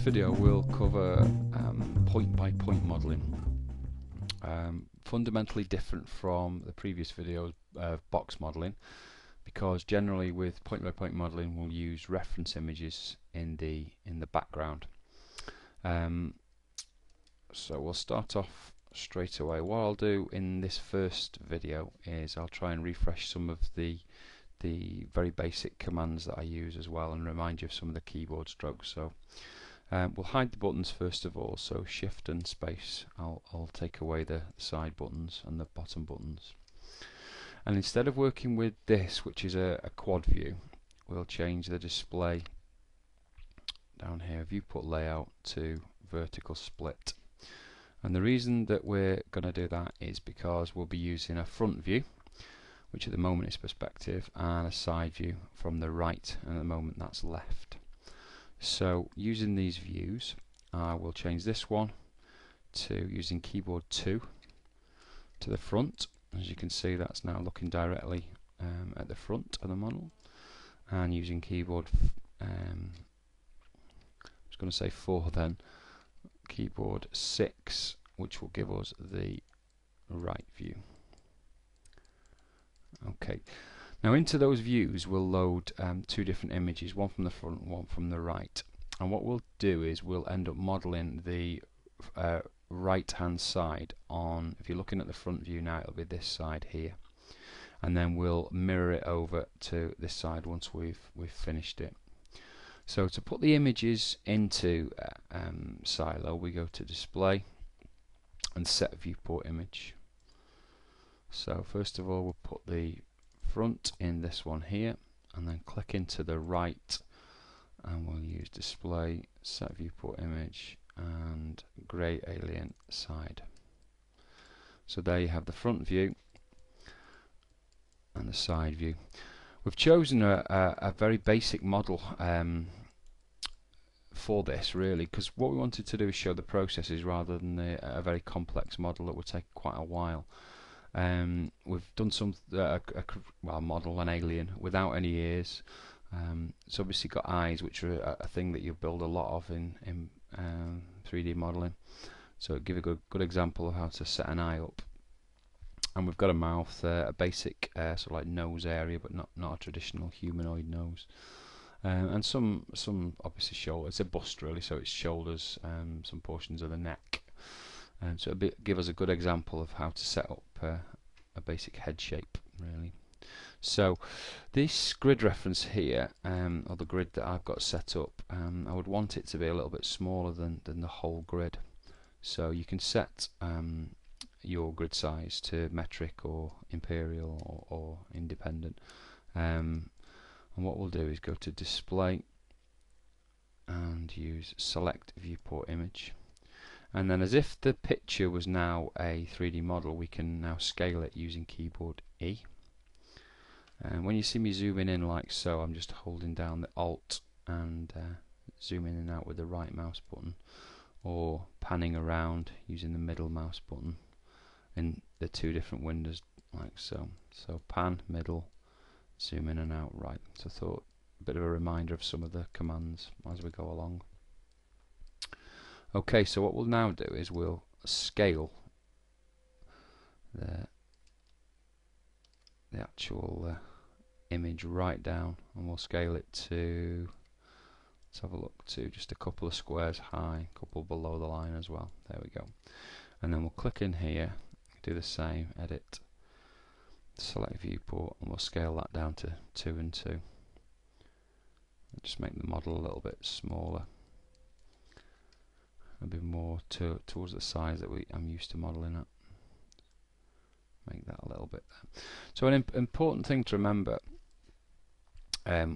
video we'll cover point-by-point modelling. Fundamentally different from the previous videos of box modelling, because generally with point-by-point modelling we'll use reference images in the background. So we'll start off straight away. What I'll do in this first video is I'll try and refresh some of the very basic commands that I use as well, and remind you of some of the keyboard strokes. So we'll hide the buttons first of all, so shift and space. I'll take away the side buttons and the bottom buttons, and instead of working with this, which is a quad view, we'll change the display down here, viewport layout, to vertical split. And the reason that we're going to do that is because we'll be using a front view, which at the moment is perspective, and a side view from the right, and at the moment that's left. So using these views, I will change this one to using keyboard 2 to the front. As you can see, that's now looking directly at the front of the model, and using keyboard I was going to say 4 then, keyboard 6, which will give us the right view. Okay, now into those views we'll load two different images, one from the front, one from the right. And what we'll do is we'll end up modelling the right hand side on, if you're looking at the front view now, it'll be this side here, and then we'll mirror it over to this side once we've finished it. So to put the images into Silo, we go to display and set viewport image. So first of all we'll put the front in this one here, and then click into the right, and we'll use display, set viewport image, and grey alien side. So there you have the front view and the side view. We've chosen a very basic model for this, really, because what we wanted to do is show the processes rather than a very complex model that would take quite a while. We've done some model an alien without any ears. It's obviously got eyes, which are a thing that you build a lot of in 3D modeling. So give a good example of how to set an eye up. And we've got a mouth, a basic sort of like nose area, but not a traditional humanoid nose. And some obviously shoulders. It's a bust really, so it's shoulders, some portions of the neck. So it'll give us a good example of how to set up a basic head shape, really. So this grid reference here, or the grid that I've got set up, I would want it to be a little bit smaller than the whole grid. So you can set your grid size to metric or imperial or independent. And what we'll do is go to display and use select viewport image. And then, as if the picture was now a 3D model, we can now scale it using keyboard E. And when you see me zooming in like so, I'm just holding down the Alt and zooming in and out with the right mouse button, or panning around using the middle mouse button in the two different windows like so. So pan, middle, zoom in and out, right. So I thought a bit of a reminder of some of the commands as we go along. Okay, so what we'll now do is we'll scale the actual image right down, and we'll scale it to, let's have a look, to just a couple of squares high, a couple below the line as well. There we go. And then we'll click in here, do the same, edit, select viewport, and we'll scale that down to 2 and 2. And just make the model a little bit smaller, a bit more towards the size that I'm used to modelling at. Make that a little bit there. So an important thing to remember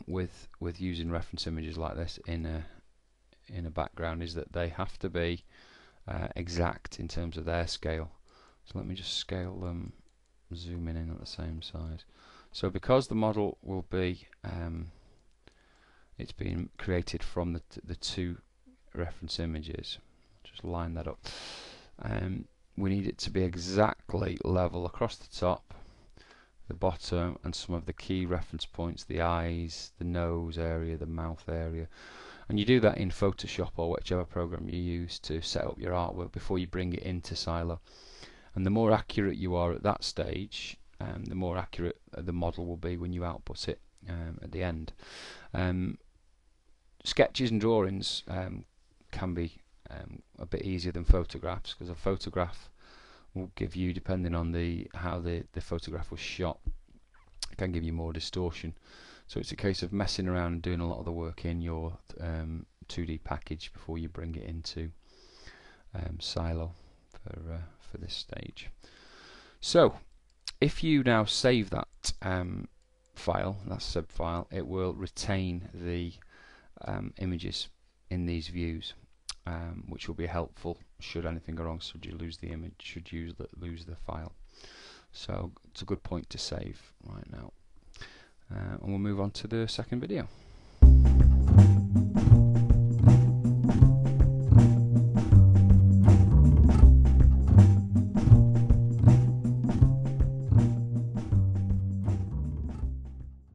with using reference images like this in a background is that they have to be exact in terms of their scale. So let me just scale them, zooming in at the same size. So because the model will be it's been created from the two reference images, just line that up. We need it to be exactly level across the top, the bottom, and some of the key reference points, the eyes, the nose area, the mouth area, And you do that in Photoshop or whichever program you use to set up your artwork before you bring it into Silo. And the more accurate you are at that stage, the more accurate the model will be when you output it at the end. Sketches and drawings can be a bit easier than photographs, because a photograph will give you, depending on how the photograph was shot, it can give you more distortion. So it's a case of messing around and doing a lot of the work in your 2D package before you bring it into Silo for this stage. So if you now save that file, that sub file, it will retain the images in these views, which will be helpful should anything go wrong, should you lose the image, should you lose the file. So it's a good point to save right now. And we'll move on to the second video.